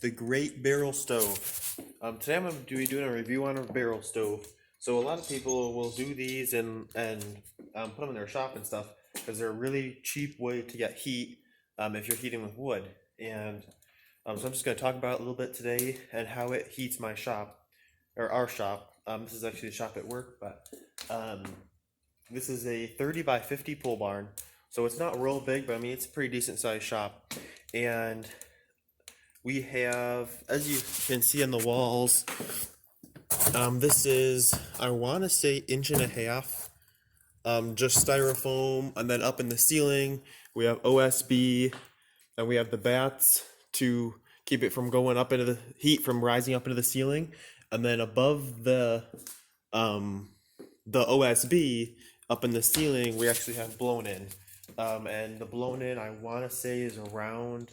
the Great Barrel Stove. Today I'm going to be doing a review on a barrel stove. So a lot of people will do these and put them in their shop and stuff because they're a really cheap way to get heat if you're heating with wood. And so I'm just going to talk about it a little bit today and how it heats my shop, or our shop. This is actually the shop at work, but this is a 30 by 50 pole barn. So it's not real big, but I mean, it's a pretty decent sized shop. And we have, as you can see on the walls, this is, I want to say, 1.5 inches, just styrofoam. And then up in the ceiling, we have OSB, and we have the bats to keep it from going up into the heat from rising up into the ceiling. And then above the OSB up in the ceiling, we actually have blown in. And the blown in, I want to say, is around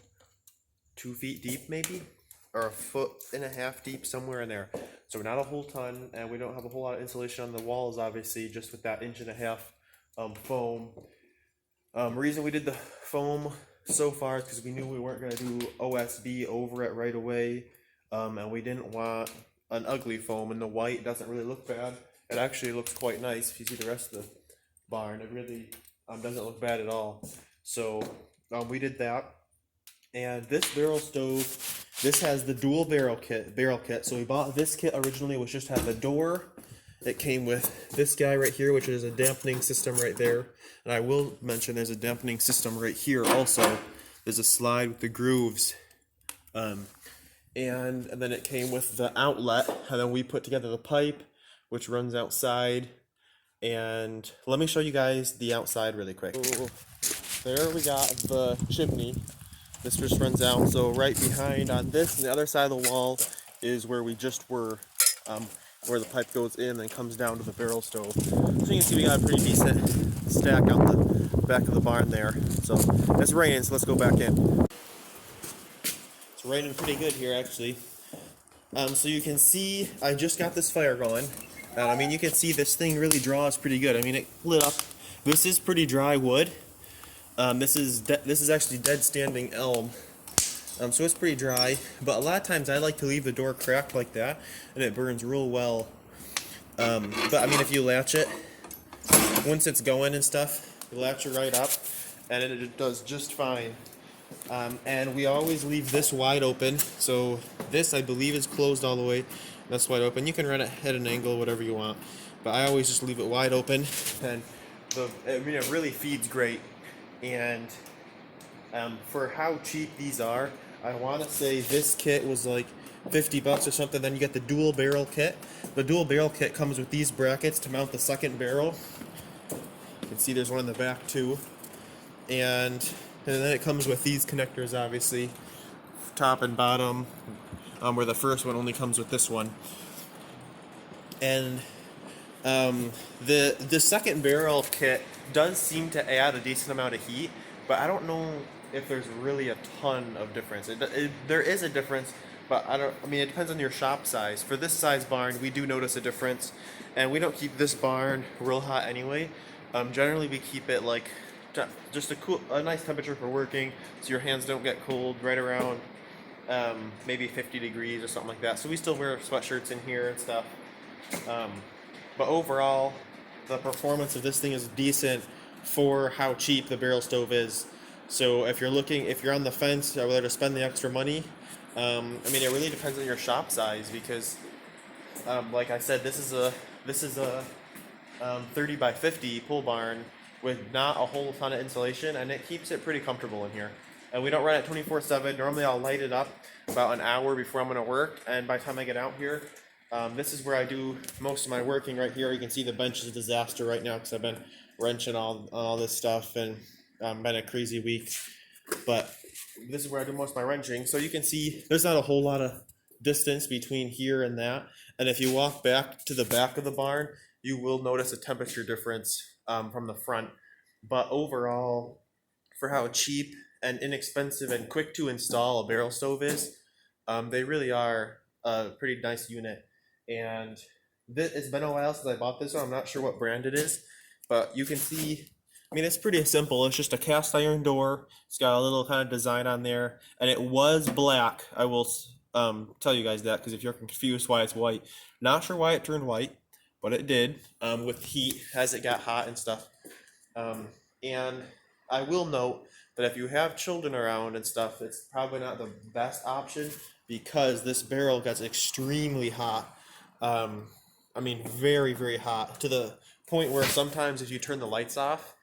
2 feet deep, maybe, or 1.5 feet deep, somewhere in there. So not a whole ton, and we don't have a whole lot of insulation on the walls, obviously, just with that 1.5 inch foam. Reason we did the foam so far is because we knew we weren't going to do OSB over it right away, and we didn't want an ugly foam, and the white doesn't really look bad. It actually looks quite nice. If you see the rest of the barn, it really doesn't look bad at all. So we did that. And this barrel stove, this has the dual barrel kit. So we bought this kit originally, which just had the door. It came with this guy right here, which is a dampening system right there. And I will mention there's a dampening system right here also. There's a slide with the grooves. And then it came with the outlet, and then we put together the pipe, which runs outside. And let me show you guys the outside really quick. So there we got the chimney. This just runs out. So right behind on this and the other side of the wall is where we just were, where the pipe goes in and comes down to the barrel stove. So you can see we got a pretty decent stack out the back of the barn there. So it's raining, so let's go back in. It's raining pretty good here, actually. So you can see I just got this fire going. I mean, you can see this thing really draws pretty good. I mean, it lit up. This is pretty dry wood. This is actually dead standing elm. So it's pretty dry. But a lot of times I like to leave the door cracked like that, and it burns real well. But I mean, if you latch it, once it's going and stuff, you latch it right up, and it does just fine. And we always leave this wide open. So this, I believe, is closed all the way. That's wide open. You can run it at an angle, whatever you want. But I always just leave it wide open. And it really feeds great. And for how cheap these are, I want to say this kit was like $50 or something. Then you get the dual barrel kit. The dual barrel kit comes with these brackets to mount the second barrel. You can see there's one in the back too. And then it comes with these connectors, obviously, top and bottom, where the first one only comes with this one. And the second barrel kit does seem to add a decent amount of heat, but I don't know if there's really a ton of difference. There is a difference, but I mean, it depends on your shop size. For this size barn, we do notice a difference, and we don't keep this barn real hot anyway. Generally, we keep it like just a nice temperature for working, so your hands don't get cold, right around maybe 50 degrees or something like that. So we still wear sweatshirts in here and stuff. But overall, the performance of this thing is decent for how cheap the barrel stove is. So if you're on the fence whether to spend the extra money, I mean, it really depends on your shop size, because like I said, this is a 30 by 50 pole barn with not a whole ton of insulation, and it keeps it pretty comfortable in here. And we don't run it 24/7. Normally I'll light it up about an hour before I'm going to work, and by the time I get out here, this is where I do most of my working right here. You can see the bench is a disaster right now because I've been wrenching all this stuff, and been a crazy week. But this is where I do most of my wrenching. So you can see there's not a whole lot of distance between here and that. And if you walk back to the back of the barn, you will notice a temperature difference from the front. But overall, for how cheap and inexpensive and quick to install a barrel stove is, they really are a pretty nice unit. And it's been a while since I bought this one. I'm not sure what brand it is, but you can see, I mean, it's pretty simple. It's just a cast iron door. It's got a little kind of design on there, and it was black. I will tell you guys that, because if you're confused why it's white, not sure why it turned white, but it did, with heat as it got hot and stuff. And I will note that if you have children around and stuff, it's probably not the best option, because this barrel gets extremely hot. I mean, very, very hot, to the point where sometimes if you turn the lights off,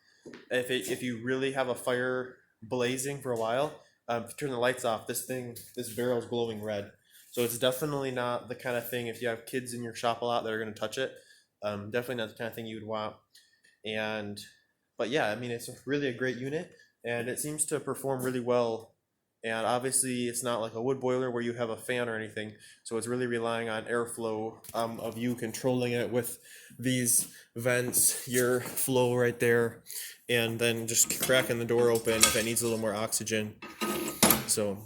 if you really have a fire blazing for a while, if you turn the lights off, this barrel's glowing red. So it's definitely not the kind of thing, if you have kids in your shop a lot that are going to touch it, definitely not the kind of thing you would want. But yeah, I mean, it's really a great unit, and it seems to perform really well. And obviously, it's not like a wood boiler where you have a fan or anything, so it's really relying on airflow, of you controlling it with these vents, your flow right there, and then just cracking the door open if it needs a little more oxygen. So,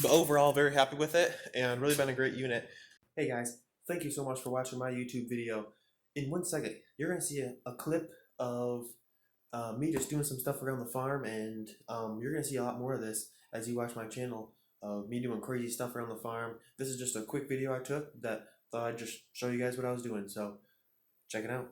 but overall, very happy with it, and really been a great unit. Hey guys, thank you so much for watching my YouTube video. In 1 second, you're gonna see a clip of me just doing some stuff around the farm, and you're gonna see a lot more of this as you watch my channel of me doing crazy stuff around the farm. This is just a quick video I took that thought I'd just show you guys what I was doing, so check it out.